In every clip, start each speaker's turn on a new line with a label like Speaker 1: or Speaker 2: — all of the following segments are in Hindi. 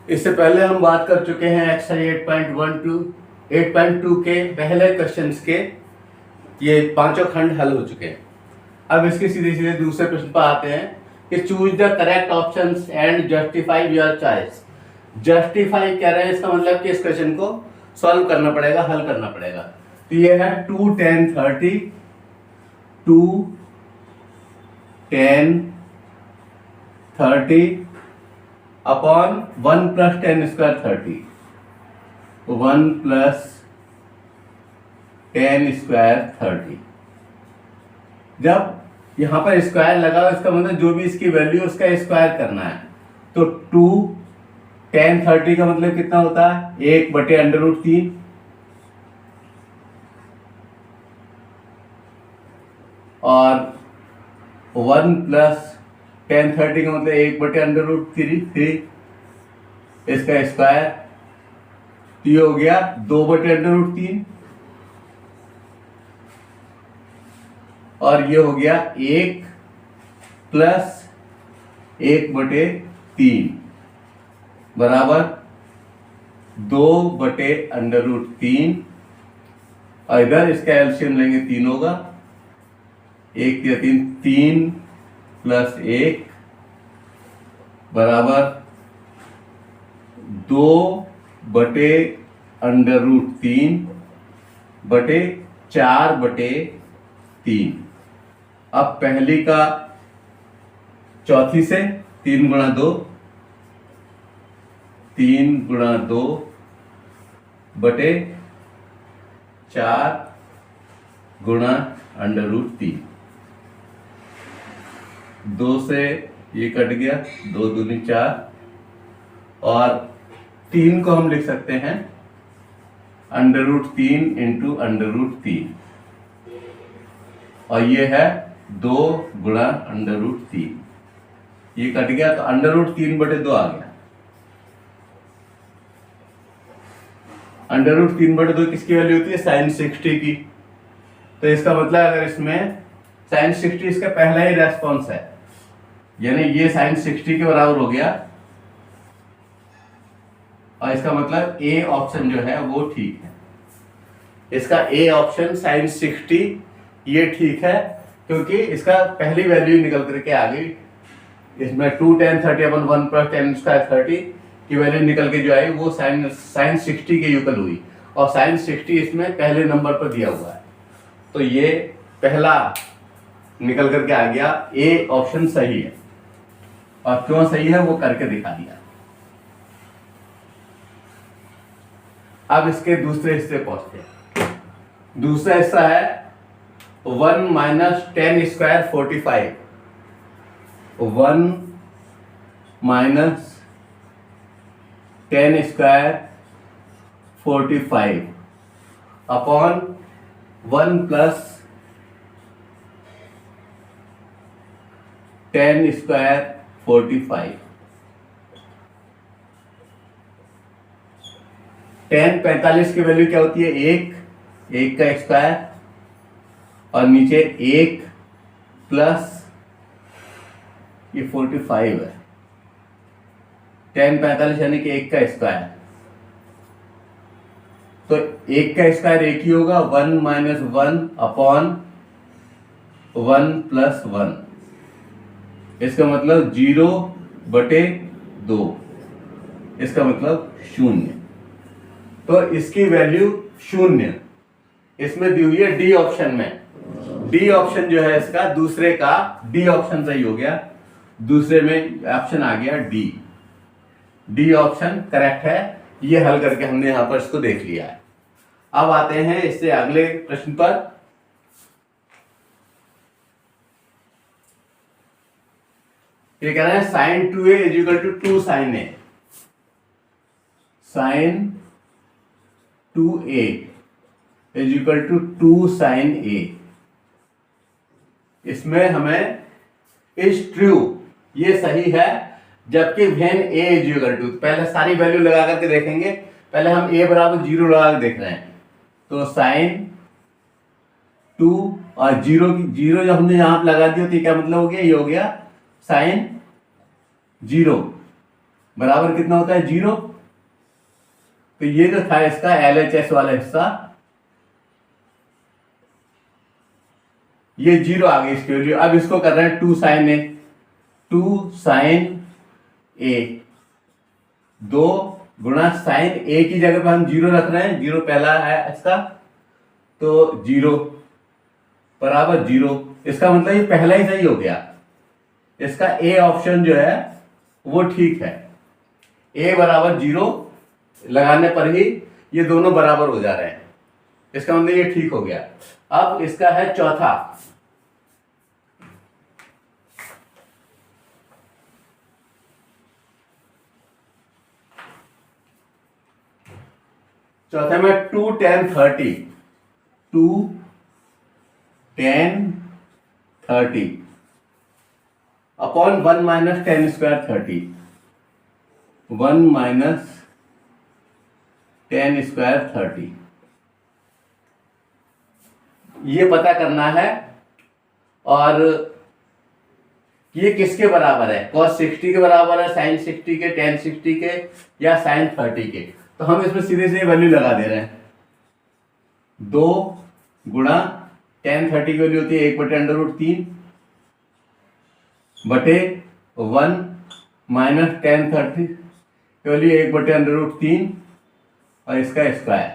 Speaker 1: इससे पहले हम बात कर चुके हैं एक्सरसाइज 8.2 के पहले क्वेश्चंस के। ये पांचों खंड हल हो चुके हैं। अब इसके सीधे सीधे दूसरे प्रश्न पर आते हैं कि choose the correct options and justify your choice. Justify कह रहे हैं, इसका मतलब कि इस क्वेश्चन को सॉल्व करना पड़ेगा, हल करना पड़ेगा। तो ये है 2 10 30, 2 10 30 upon 1 plus 10 square 30, 1 plus 10 square 30। जब यहां पर स्क्वायर लगा, इसका मतलब जो भी इसकी वैल्यू उसका स्क्वायर करना है। तो 2 10 30 का मतलब कितना होता है? 1/√3। और 1 प्लस 10 30 का मतलब 1/√3 इसका स्क्वायर। तो ये हो गया 2/√3 और ये हो गया 1 प्लस 1/3 बराबर 2/√3। और इधर इसका एलसीएम लेंगे 3 होगा, 1 या 3, 3 प्लस 1 बराबर 2/√3/4/3। अब पहली का चौथी से 3 गुणा 2, 3 गुणा 2/4 गुणा √3। 2 से ये कट गया, 2 दूनी 4 और 3 को हम लिख सकते हैं √3 इंटू √3 और ये है 2 गुणा √3। ये कट गया तो √3/2 आ गया। √3/2 किसकी वैल्यू होती है? sin 60 की। तो इसका मतलब अगर इसमें sin 60 इसका पहला ही रेस्पॉन्स है, यानी ये sin 60 के बराबर हो गया, और इसका मतलब ए ऑप्शन जो है वो ठीक है। इसका ए ऑप्शन sin 60 ये ठीक है, क्योंकि इसका पहली वैल्यू निकल करके आ गई। इसमें 2 10 30 अपन 1 प्लस 10 स्क्वायर 30 की वैल्यू निकल के जो आई वो sin 60 के युगल हुई, और sin 60 इसमें पहले नंबर पर दिया हुआ है। तो ये पहला निकल करके आ गया, ए ऑप्शन सही है। और क्यों सही है वो करके दिखा दिया। अब इसके दूसरे हिस्से पहुंचते हैं। दूसरा हिस्सा है 1 minus 10 square 45, 1 minus 10 square 45 upon 1 plus 10 square 45। 10 45 की वैल्यू क्या होती है? 1 का स्क्वायर और नीचे 1 प्लस ये 45 है। 10 45 यानी कि 1 का स्क्वायर। तो 1 का स्क्वायर 1 ही होगा, 1 माइनस 1 अपॉन 1 प्लस 1। इसका मतलब 0/2, इसका मतलब 0। तो इसकी वैल्यू 0 इसमें दी हुई है डी ऑप्शन में। डी ऑप्शन जो है इसका, दूसरे का डी ऑप्शन सही हो गया। दूसरे में ऑप्शन आ गया डी। डी ऑप्शन करेक्ट है। ये हल करके हमने यहां पर इसको देख लिया है। अब आते हैं इससे अगले प्रश्न पर। ये कह रहे हैं sin 2a = 2 sin a। sin 2a = 2 sin a। इसमें हमें इज ट्रू, ये सही है, जबकि वेन a = पहले सारी वैल्यू लगा करके देखेंगे। पहले हम a बराबर 0 लगा के देख रहे हैं। तो sin 2 और 0 जब हमने यहां पर लगा दिया तो क्या मतलब हो गया? ये हो गया sin 0 बराबर कितना होता है 0। तो ये जो था इसका LHS वाला हिस्सा, ये 0 आ गई इसकी वैल्यू। अब इसको कर रहे हैं 2 sin A, 2 sin A, 2 गुणा साइन A की जगह पर हम 0 रख रहे हैं, 0 पहला है इसका, तो 0 बराबर 0। इसका मतलब ये पहला ही सही हो गया। इसका A ऑप्शन जो है वो ठीक है। A बराबर 0 लगाने पर ही ये दोनों बराबर हो जा रहे हैं, इसका मतलब ये ठीक हो गया। अब इसका है चौथा। चौथे में 2 tan 30, 2 tan 30 upon 1 minus ten square 30, 1 minus ten square 30, ये पता करना है। और ये किसके बराबर है? cos 60 के बराबर है, sin 60 के, tan 60 के, या sin 30 के। तो हम इसमें सीधे सीधे वैल्यू लगा दे रहे हैं। 2 गुणा tan 30 की वैल्यू होती है 1/√3 बटे 1 माइनस tan 30 की वैल्यू 1/√3 और इसका स्क्वायर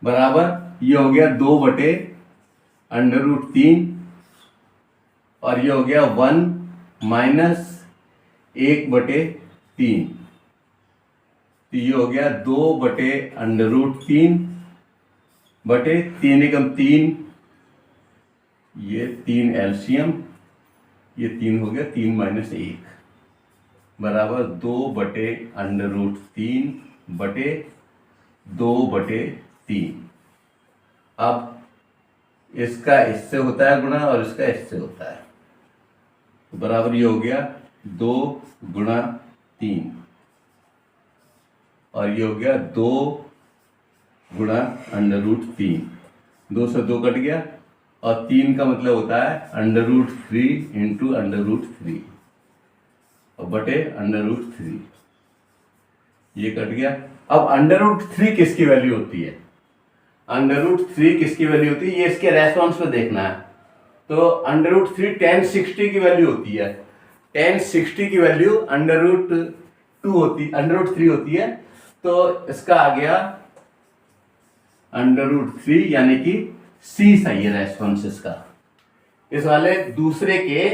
Speaker 1: बराबर ये हो गया 2/√3 और ये हो गया 1 माइनस 1/3, तो ये हो गया 2/√3 बटे 3 एकम 3, ये 3 एलसीएम, ये 3 हो गया 3 माइनस 1 बराबर 2/√3 बटे 2/3। अब इसका इससे होता है गुणा और इसका इससे होता है, तो बराबर ये हो गया 2 गुणा 3 और ये हो गया 2 गुणा √3, 2 से 2 कट गया और 3 का मतलब होता है √3 इंटू √3 और बटे √3, ये कट गया। अब √3 किसकी वैल्यू होती है? √3 किसकी वैल्यू होती है ये इसके रेस्पॉन्स पे देखना है। तो √3 tan 60 की वैल्यू होती है, tan 60 की वैल्यू √2 होती, √3 होती है, तो इसका आ गया √3 यानी कि C सही है रेस्पॉन्स इसका। इस वाले दूसरे के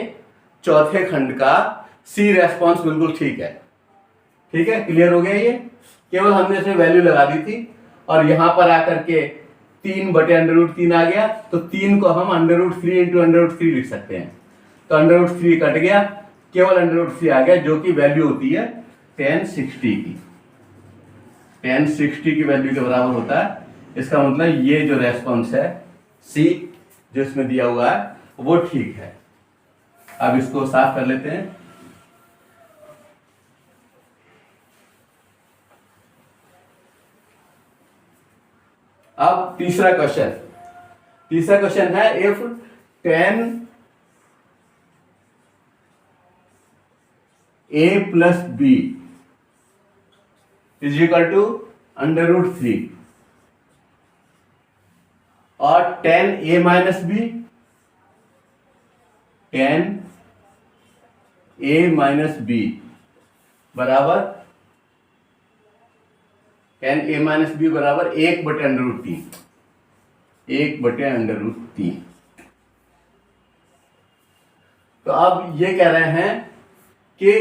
Speaker 1: चौथे खंड का C रेस्पॉन्स बिल्कुल ठीक है। ठीक है, क्लियर हो गया ये? केवल हमने इसमें वैल्यू लगा दी थी और यहां पर आकर के 3/√3 आ गया, तो 3 को हम √3 इंटू √3 लिख सकते हैं। तो √3 कट गया, केवल √3 आ गया जो कि वैल्यू होती है tan 60 की। tan 60 की वैल्यू के बराबर होता है। इसका मतलब ये जो रेस्पॉन्स है C जो इसमें दिया हुआ है वो ठीक है। अब इसको साफ कर लेते हैं। अब तीसरा क्वेश्चन है if tan A plus B is equal to √3 और tan A minus B, tan A minus B बराबर tan A माइनस B बराबर 1/√3, 1/√3। तो अब ये कह रहे हैं कि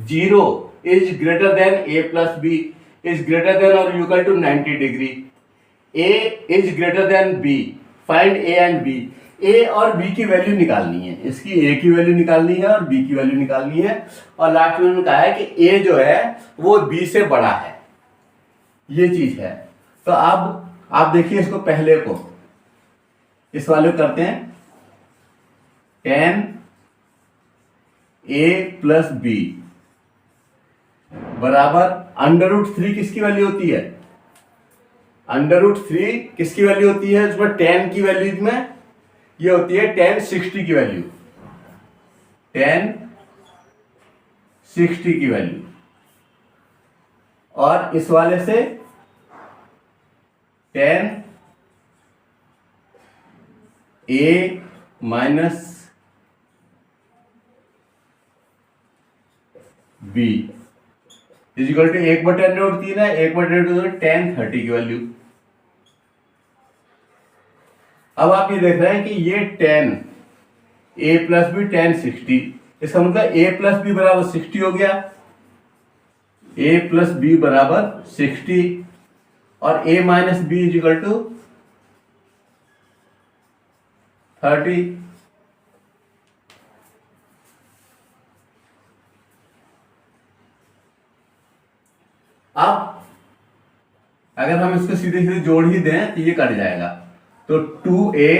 Speaker 1: 0 is greater than A plus B is greater than और equal to 90 degree, A is greater than B, find A and B। A और B की वैल्यू निकालनी है, इसकी A की वैल्यू निकालनी है और B की वैल्यू निकालनी है। और लास्ट में उन्होंने कहा है कि A जो है वो B से बड़ा है, ये चीज है। तो अब आप देखिए इसको, पहले को इस वाले को करते हैं। tan A प्लस B बराबर √3 किसकी वैल्यू होती है? √3 किसकी वैल्यू होती है? उसमें tan की वैल्यू में ये होती है tan 60 की वैल्यू, tan 60 की वैल्यू, और इस वाले से tan a minus b is equal to 1/√3 है, 1/√3 tan 30 की वैल्यू। अब आप ये देख रहे हैं कि ये tan a plus B tan 60, इसका मतलब a प्लस बी बराबर 60 हो गया, a प्लस बी बराबर 60, और a minus B is equal to 30। अब अगर हम इसको सीधे सीधे जोड़ ही दें तो ये कट जाएगा, तो 2a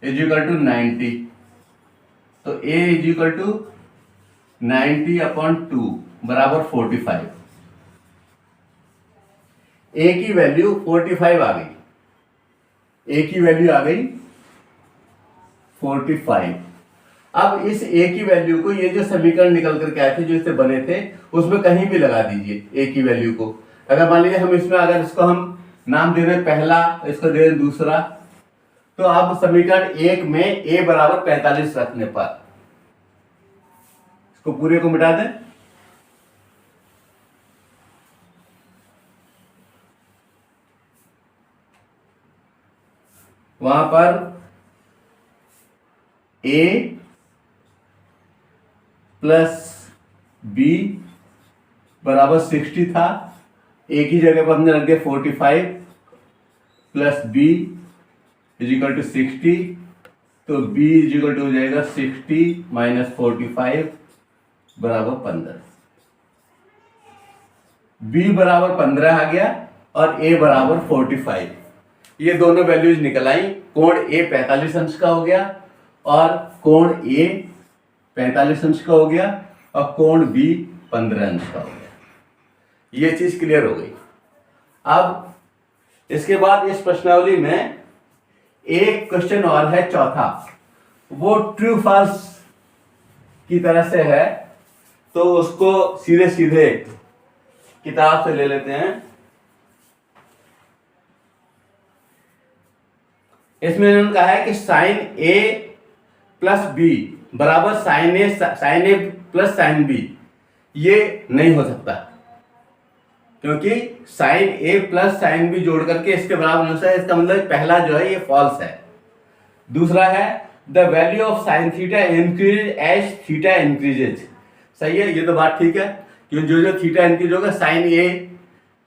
Speaker 1: इजिकल टू 90, तो a इजिकल टू 90/2 बराबर 45। a की वैल्यू 45 आ गई, a की वैल्यू आ गई 45। अब इस a की वैल्यू को, ये जो समीकरण निकल करके आए थे जो इससे बने थे, उसमें कहीं भी लगा दीजिए a की वैल्यू को। अगर मान लीजिए हम इसमें, अगर इसको हम नाम दे दें पहला, इसको दे दें दूसरा, तो अब समीकरण 1 में a बराबर 45 रखने पर इसको पूरे को मिटा दें, वहां पर a प्लस b बराबर 60 था, a की जगह पर हमने रख दिया 45 प्लस b इजिकल टू 60, तो b इजिकल टू हो जाएगा 60 माइनस 45 बराबर 15। b बराबर 15 आ गया और a बराबर 45। ये दोनों वैल्यूज निकल आई, कोण a 45 अंश का हो गया और कोण a 45 अंश का हो गया और कोण b 15 अंश का हो गया। ये चीज क्लियर हो गई। अब इसके बाद इस प्रश्नावली में एक क्वेश्चन और है, चौथा, वो ट्रू फॉल्स की तरह से है, तो उसको सीधे सीधे किताब से ले लेते हैं। इसमें इन्होंने कहा है कि साइन a प्लस बी बराबर साइन ए प्लस साइन बी, ये नहीं हो सकता, क्योंकि साइन ए प्लस साइन बी जोड़ करके इसके बराबर नहीं है। इसका मतलब पहला जो है ये फॉल्स है। दूसरा है the value of sine theta increase as theta increases, सही है, ये तो बात ठीक है, क्योंकि जो जो थीटा इंक्रीज होगा, साइन ए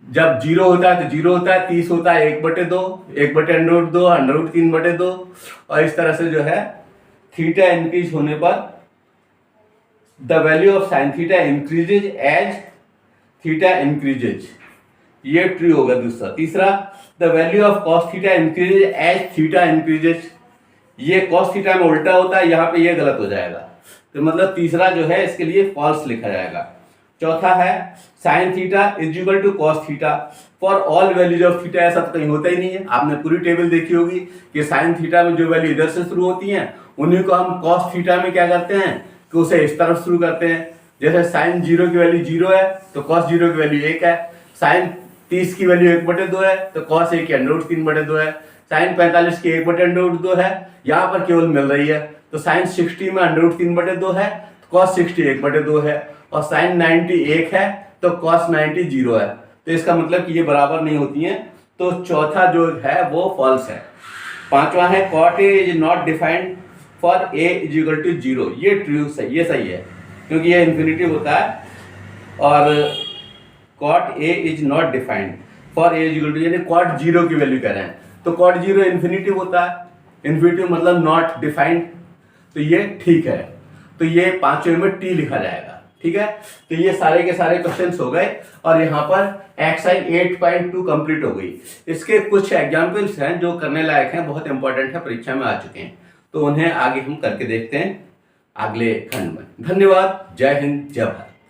Speaker 1: जब 0 होता है तो 0 होता है, 30 होता है 1/2, 1/√2, √3/2, और इस तरह से जो है थीटा इंक्रीज होने पर the value of sine theta increases as theta increases, ये ट्रू होगा दूसरा। तीसरा the value of cos theta increases as theta increases, ये कॉस थीटा में उल्टा होता है, यहाँ पे ये गलत हो जाएगा, तो मतलब तीसरा जो है इसके लिए फॉल्स लिखा जाएगा। चौथा है sine theta is equal to cos theta for all values of theta, ऐसा तो कहीं होता ही नहीं है। आपने पूरी टेबल देखी होगी कि साइन थीटा में जो वैल्यू इधर से शुरू होती हैं उन्हीं को हम कॉस थीटा में क्या करते हैं कि उसे इस तरफ शुरू करते हैं। जैसे साइन 0 की वैल्यू 0 है तो कॉस 0 की वैल्यू 1 है, साइन 30 की वैल्यू 1/2 है तो कॉस 1 की √3/2 है, साइन 45 की 1/√2 है, यहाँ पर केवल मिल रही है, तो साइन 60 में √3/2 है तो कॉस 60 1/2 है, और साइन 90 1 है तो कॉस 90 0 है, तो इसका मतलब कि ये बराबर नहीं होती हैं, तो चौथा जो है वो फॉल्स है। पांचवा है cot A is not defined for A is equal to 0, ये ट्रू सही, ये सही है, क्योंकि ये इन्फिनिटिव होता है, और cot A is not defined for A is equal to, यानी कॉट 0 की वैल्यू कह रहे हैं, तो कॉट 0 इन्फिनिटिव होता है, इन्फिनिटिव मतलब नॉट डिफाइंड, तो ये ठीक है, तो ये पांचवें में टी लिखा जाएगा। ठीक है, तो ये सारे के सारे क्वेश्चंस हो गए, और यहाँ पर एक्सरसाइज 8.2 कंप्लीट हो गई। इसके कुछ एग्जाम्पल्स हैं जो करने लायक हैं, बहुत इंपॉर्टेंट है, परीक्षा में आ चुके हैं, तो उन्हें आगे हम करके देखते हैं अगले खंड में। धन्यवाद, जय हिंद, जय भारत।